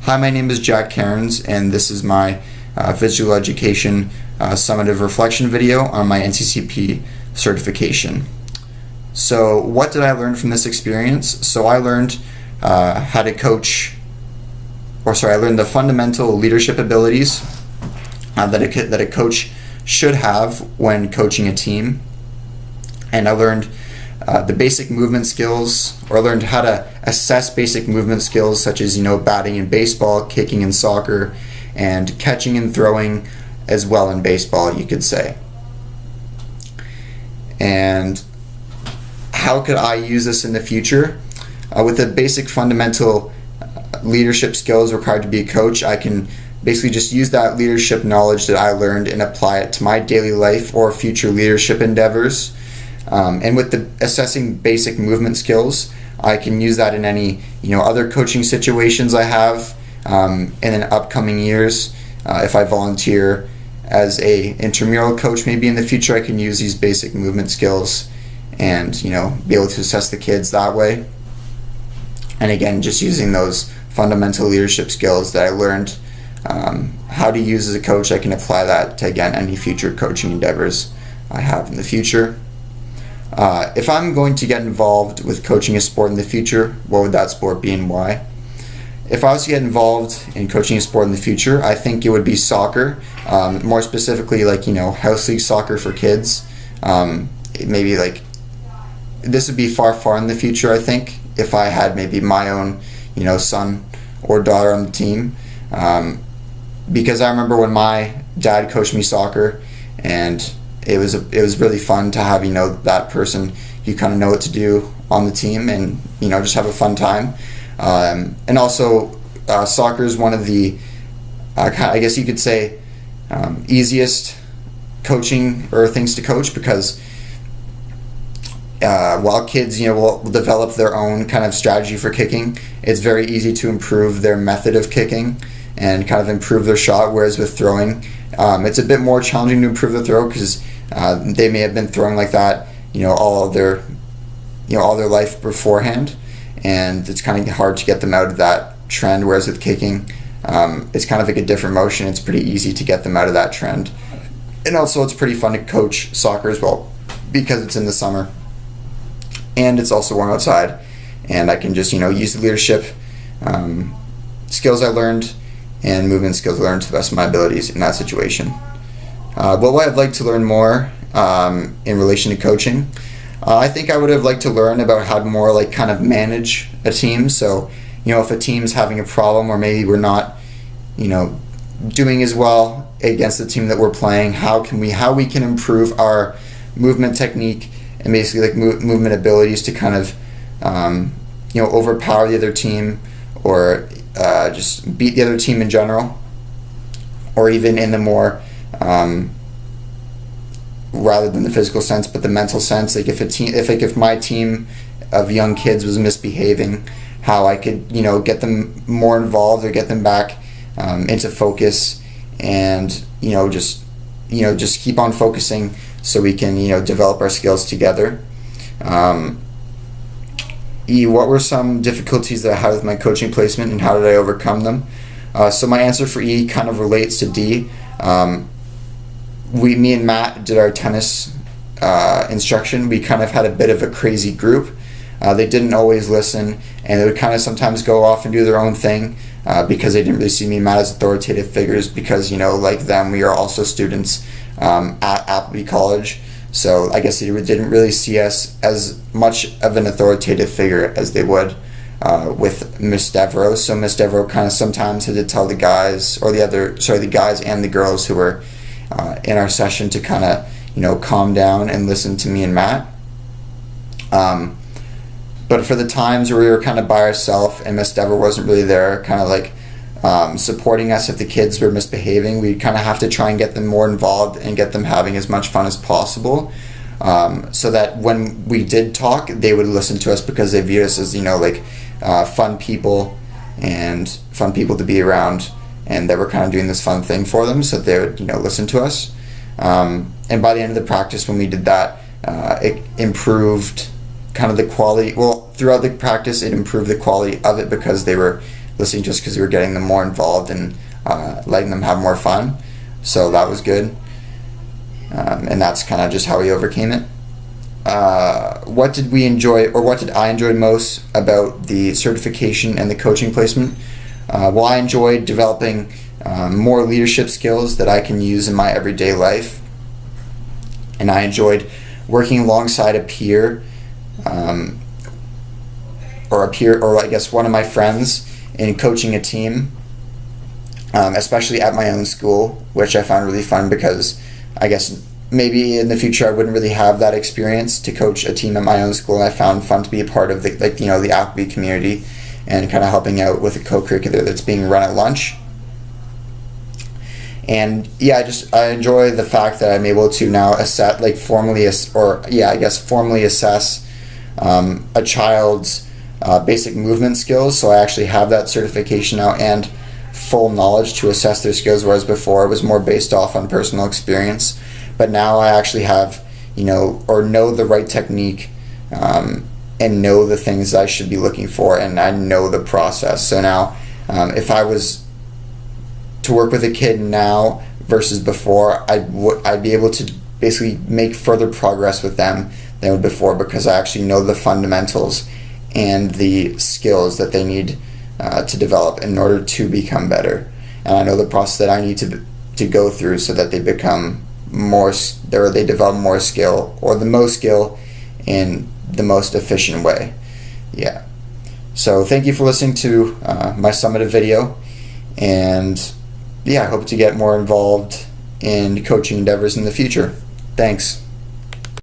Hi, my name is Jack Cairns, and this is my physical education summative reflection video on my NCCP certification. So what did I learn from this experience? So I learned how to coach, I learned the fundamental leadership abilities that a coach should have when coaching a team. And I learned the basic movement skills, or I learned how to assess basic movement skills such as, batting in baseball, kicking in soccer, and catching and throwing as well in baseball, you could say. And how could I use this in the future? With the basic fundamental leadership skills required to be a coach, I can basically just use that leadership knowledge that I learned and apply it to my daily life or future leadership endeavors. And with the assessing basic movement skills, I can use that in any other coaching situations I have in upcoming years. If I volunteer as a intramural coach, maybe in the future I can use these basic movement skills and be able to assess the kids that way. And again, just using those fundamental leadership skills that I learned how to use as a coach, I can apply that to any future coaching endeavors I have in the future. If I'm going to get involved with coaching a sport in the future, what would that sport be and why? If I was to get involved in coaching a sport in the future, I think it would be soccer, more specifically house league soccer for kids. Maybe this would be far in the future, I think, if I had maybe my own son or daughter on the team, because I remember when my dad coached me soccer, and it was really fun to have that person you kind of know what to do on the team, and just have a fun time. And also soccer is one of the I guess you could say easiest coaching or things to coach, because while kids will develop their own kind of strategy for kicking, it's very easy to improve their method of kicking and kind of improve their shot, whereas with throwing it's a bit more challenging to improve the throw, because they may have been throwing like that all their life beforehand, and it's kind of hard to get them out of that trend, whereas with kicking it's kind of like a different motion. It's pretty easy to get them out of that trend. And also it's pretty fun to coach soccer as well, because it's in the summer and it's also warm outside, and I can just use the leadership skills I learned and movement skills I learned to the best of my abilities in that situation. What I'd like to learn more in relation to coaching, I think I would have liked to learn about how to more kind of manage a team. So if a team's having a problem, or maybe we're not doing as well against the team that we're playing, how we can improve our movement technique and basically movement abilities to kind of overpower the other team, or just beat the other team in general, or even in the more rather than the physical sense, but the mental sense. If my team of young kids was misbehaving, how I could get them more involved, or get them back into focus, and just keep on focusing, so we can develop our skills together. What were some difficulties that I had with my coaching placement, and how did I overcome them? So my answer for E kind of relates to D. Me and Matt did our tennis instruction. We kind of had a bit of a crazy group. They didn't always listen, and they would kind of sometimes go off and do their own thing, because they didn't really see me and Matt as authoritative figures, because like them, we are also students at Appleby College. So I guess they didn't really see us as much of an authoritative figure as they would with Miss Devereaux. So Miss Devereaux kind of sometimes had to tell the guys, or the guys and the girls who were in our session, to kind of calm down and listen to me and Matt. But for the times where we were kind of by ourselves and Miss Devereaux wasn't really there, kind of supporting us if the kids were misbehaving, we'd kind of have to try and get them more involved and get them having as much fun as possible, so that when we did talk, they would listen to us, because they viewed us as fun people to be around, and that we're kind of doing this fun thing for them, so they would listen to us. And by the end of the practice, when we did that, it improved kind of the quality. Well, throughout the practice, it improved the quality of it, because they were listening just because we were getting them more involved and letting them have more fun. So that was good. And that's kind of just how we overcame it. What did we enjoy, or what did I enjoy most about the certification and the coaching placement? Well, I enjoyed developing more leadership skills that I can use in my everyday life. And I enjoyed working alongside a peer, or I guess one of my friends, in coaching a team, especially at my own school, which I found really fun because I guess maybe in the future I wouldn't really have that experience to coach a team at my own school, and I found fun to be a part of the Appleby community and kind of helping out with a co-curricular that's being run at lunch. And yeah, I enjoy the fact that I'm able to now formally assess a child's basic movement skills. So I actually have that certification now and full knowledge to assess their skills, whereas before it was more based off on personal experience. But now I actually have, know the right technique, and know the things I should be looking for, and I know the process. So now, if I was to work with a kid now versus before, I'd be able to basically make further progress with them than before, because I actually know the fundamentals and the skills that they need to develop in order to become better. And I know the process that I need to go through so that they become they develop more skill, or the most skill, in the most efficient way. Yeah. So thank you for listening to my summative video, and yeah, I hope to get more involved in coaching endeavors in the future. Thanks.